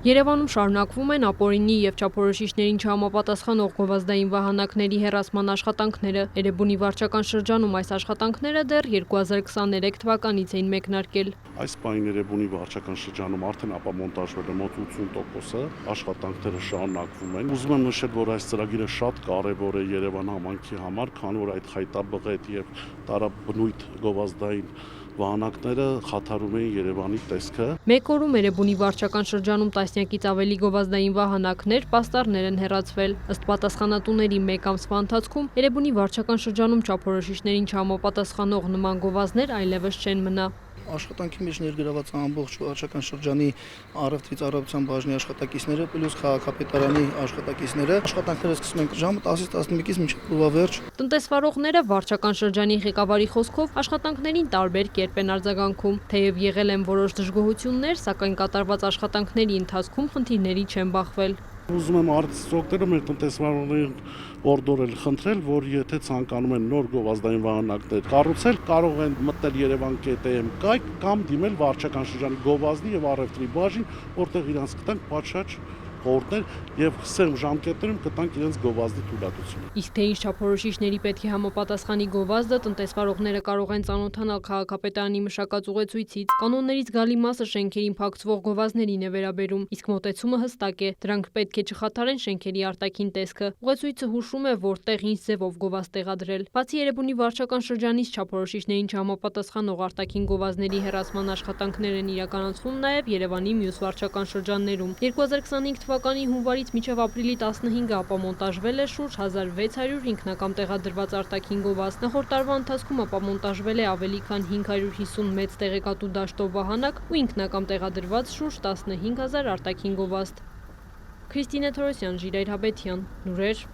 Երևանում շարունակվում են ապօրինի եւ չափորոշիչներին չհամապատասխանող գովազդային վահանակների հեռացման աշխատանքները։ Էրեբունի վարչական շրջանում այս աշխատանքները դեռ 2023 թվականից էին մեկնարկել։ Այս պահին Էրեբունի վարչական շրջանում արդեն ապամոնտաժվել է մոտ 80%-ը, աշխատանքները շարունակվում են։ Ուզում եմ նշել, որ այս ծրագիրը շատ կարևոր է Երևան համայնքի համար, քանի որ այդ խայտաբղետ եւ տարաբնույթ գովազդային վահանակները խաթարում էին Երևանի տեսքը։ Մեկ օրում Էրեբունի վարչական շրջանում տասնյակից ավելի գովազդային վահանակներ, պաստառներ են հեռացվել։ Ըստ պատասխանատուների մեկ ամսվա ընթացքում Էրեբունի վարչական շրջանում չափորոշիչներին չհամապատասխանող նման գովազդներ այլևս չեն մնա։ Աշխատանքի մեջ ներգրաված ամբողջ վարչական շրջանի առևտրի ծառայության բաժնի աշխատակիցները պլյուս քաղաքապետարանի աշխատակիցները աշխատանքները սկսում են ժամը 10-ից 11-ից մինչև օրվա վերջ։ Տնտեսվարողները վարչական շրջանի ղեկավարի խոսքով աշխատանքներին տարբեր կերպ են արձագանքում, թեև եղել են որոշ դժգոհություններ, սակայն կատարված աշխատանքների ընթացքում խնդիրների չեն բախվել։ Ուզում եմ արդյունքները մեր տնտեսվարողներին օրդորել, խնդրել, որ եթե ցանկանում են նոր գովազդային վահանակներ կառուցել, կարող են մտնել Երևան.am կայք կամ դիմել վարչական շրջանի գովազդի եւ առևտրի բաժին, որտեղ իրանց կտանք պատշաճ խորհուրդներ եւ սեմ ժամկետներում կտանք իրենց գովազդի թույլատությունը։ Իսկ թե ինչ չափորոշիչների պետք է համապատասխանի գովազդը, տնտեսվարողները կարող են ծանոթանալ քաղաքապետարանի մշակած ուղեցույցից։ Կանոններից գալի մասը շենքերին փակցվող գովազդներին է վերաբերում, իսկ մոտեցումը հստակ է։ Դրանք պետք է չխաթարեն շենքերի արտաքին տեսքը։ Ուղեցույցը հուշում է, որտեղ ինչ ձևով գովազդ տեղադրել։ Բացի Էրեբունի վարչական շրջանից չափորոշիչներին չհամապատասխանող արտաքին գովազդների հեռացման աշխատանքներ են իրականացվում նաև Երևանի մյուս վարչական շրջաններում։ 2025 թվականի հունվարից մինչև ապրիլի 15-ը ապամոնտաժվել է շուրջ 1600 ինքնակամ տեղադրված արտաքին գովազդ։ Նախորդ տարվա ընթացքում ապամոնտաժվել է ավելի քան 550 մեծ տեղեկատու դաշտով վահանակ ու ինքնակամ տեղադրված շուրջ 15000 արտաքին գովազդ։ Քրիստինե Թորոսյան, Ժիրայր Հաբետյան, լուրեր